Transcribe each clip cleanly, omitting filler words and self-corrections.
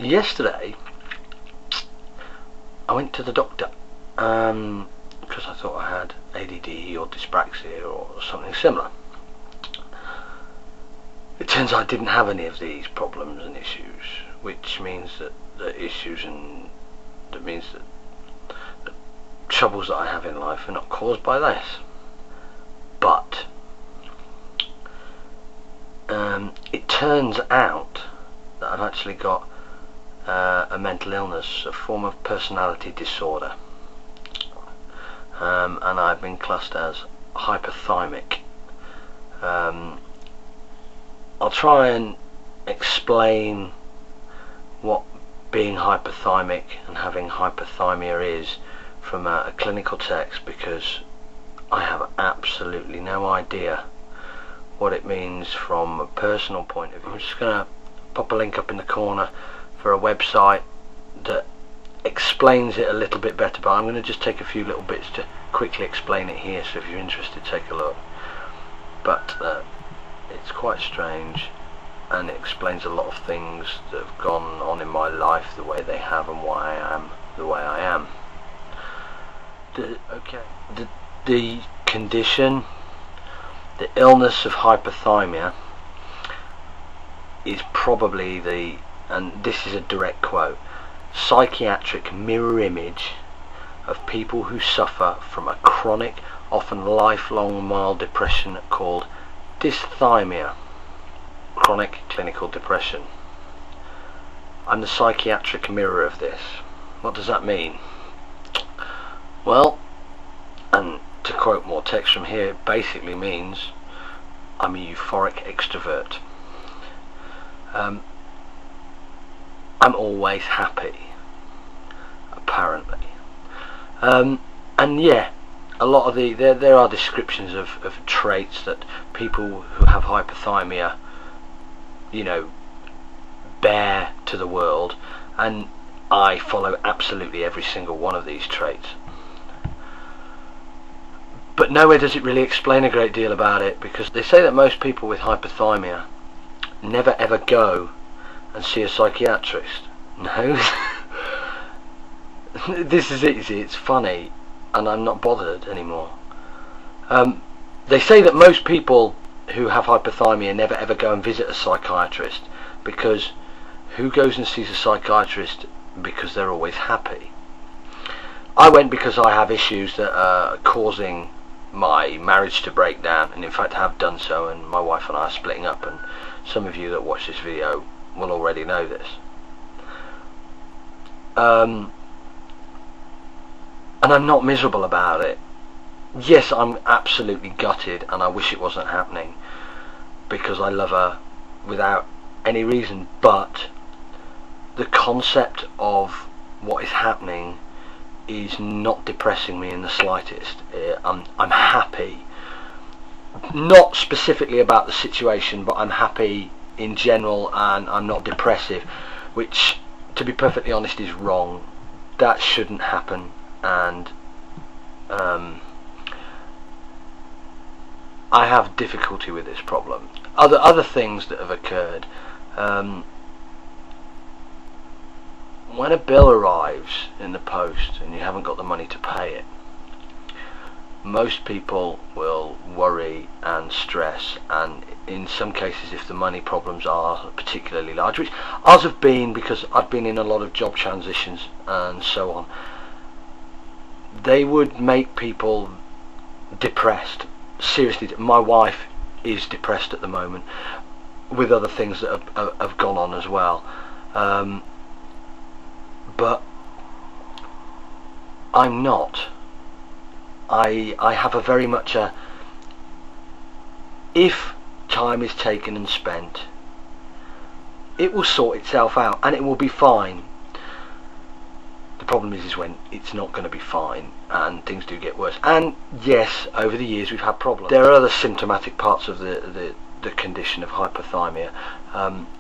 Yesterday I went to the doctor because I thought I had ADD or dyspraxia or something similar. It turns out I didn't have any of these problems and issues, which means that the troubles that I have in life are not caused by this. But it turns out that I've actually got a mental illness, a form of personality disorder, and I've been classed as hypothymic. I'll try and explain what being hypothymic and having hypothymia is from a clinical text, because I have absolutely no idea what it means from a personal point of view. I'm just going to pop a link up in the corner for a website that explains it a little bit better, but I'm going to just take a few little bits to quickly explain it here, so if you're interested, take a look. But it's quite strange, and it explains a lot of things that have gone on in my life the way they have, and why I am the way I am. The condition, the illness of hypothymia, is probably and this is a direct quote, psychiatric mirror image of people who suffer from a chronic, often lifelong mild depression called dysthymia, chronic clinical depression. I'm the psychiatric mirror of this. What does that mean? Well, and to quote more text from here, it basically means I'm a euphoric extrovert. I'm always happy, apparently. And yeah, a lot of there are descriptions of traits that people who have hypothymia, bear to the world, and I follow absolutely every single one of these traits. But nowhere does it really explain a great deal about it, because they say that most people with hypothymia never ever go and see a psychiatrist. No. This is easy, it's funny, and I'm not bothered anymore. They say that most people who have hypothymia never ever go and visit a psychiatrist, because who goes and sees a psychiatrist because they're always happy? I went because I have issues that are causing my marriage to break down, and in fact have done so, and my wife and I are splitting up, and some of you that watch this video will already know this. And I'm not miserable about it. Yes, I'm absolutely gutted, and I wish it wasn't happening, because I love her without any reason, but the concept of what is happening is not depressing me in the slightest. I'm happy, not specifically about the situation, but I'm happy in general, and I'm not depressive, which, to be perfectly honest, is wrong. That shouldn't happen, and I have difficulty with this problem. Other things that have occurred. When a bill arrives in the post and you haven't got the money to pay it, most people will worry and stress, and in some cases, if the money problems are particularly large, which ours have been, because I've been in a lot of job transitions and so on, they would make people depressed. Seriously, my wife is depressed at the moment, with other things that have gone on as well. But I'm not. I have a very much a, if time is taken and spent, it will sort itself out and it will be fine. The problem is when it's not going to be fine and things do get worse. And yes, over the years we've had problems. There are other symptomatic parts of the condition of hypothymia.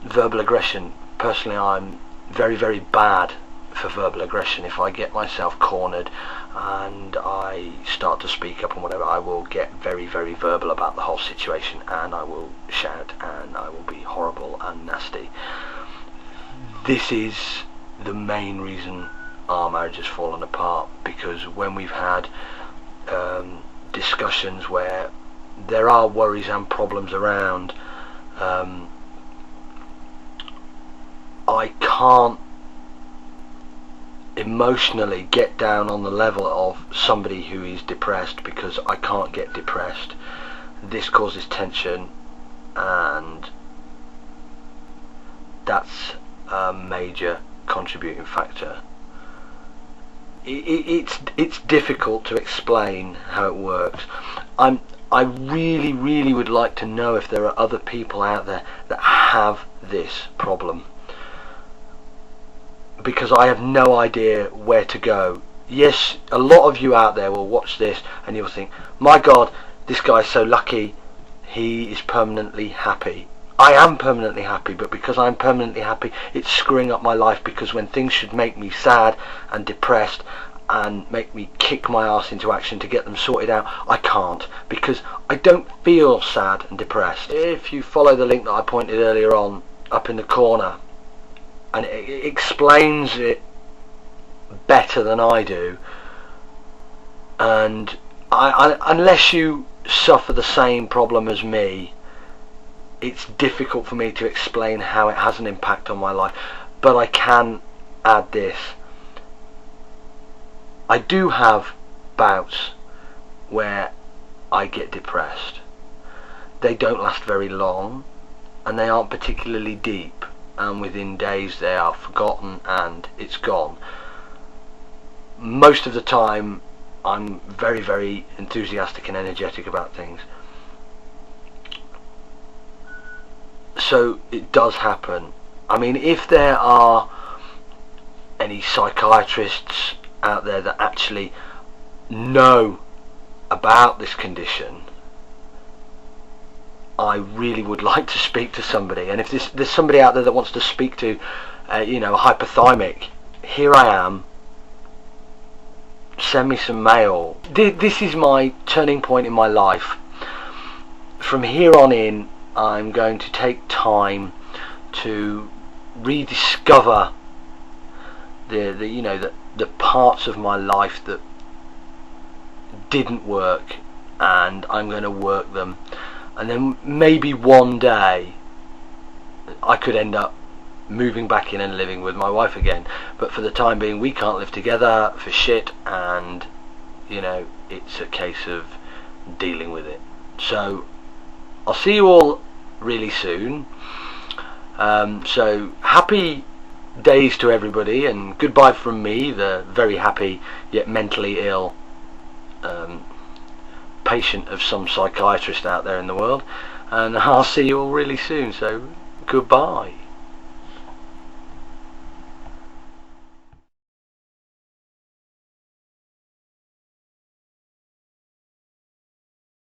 Verbal aggression. Personally, I'm very, very bad for verbal aggression. If I get myself cornered and I start to speak up and whatever, I will get very, very verbal about the whole situation, and I will shout, and I will be horrible and nasty. this is the main reason our marriage has fallen apart, because when we've had discussions where there are worries and problems around, I can't emotionally get down on the level of somebody who is depressed, because I can't get depressed. This causes tension, and that's a major contributing factor. It's difficult to explain how it works. I really would like to know if there are other people out there that have this problem, because I have no idea where to go. Yes, a lot of you out there will watch this and you'll think, my God, this guy's so lucky, he is permanently happy. I am permanently happy, but because I'm permanently happy, it's screwing up my life, because when things should make me sad and depressed and make me kick my ass into action to get them sorted out, I can't, because I don't feel sad and depressed. If you follow the link that I pointed earlier on up in the corner, and it explains it better than I do, and unless you suffer the same problem as me, it's difficult for me to explain how it has an impact on my life. But I can add this: I do have bouts where I get depressed. They don't last very long, and they aren't particularly deep, and within days they are forgotten and it's gone. Most of the time I'm very enthusiastic and energetic about things. So it does happen. I mean, if there are any psychiatrists out there that actually know about this condition, I really would like to speak to somebody. And if there's somebody out there that wants to speak to a hypothymic, here I am. Send me some mail. This is my turning point in my life. From here on in, I'm going to take time to rediscover the parts of my life that didn't work, and I'm going to work them. And then maybe one day I could end up moving back in and living with my wife again. But for the time being, we can't live together for shit, and it's a case of dealing with it. So I'll see you all really soon. So happy days to everybody, and goodbye from me, the very happy yet mentally ill patient of some psychiatrist out there in the world. And I'll see you all really soon. So goodbye.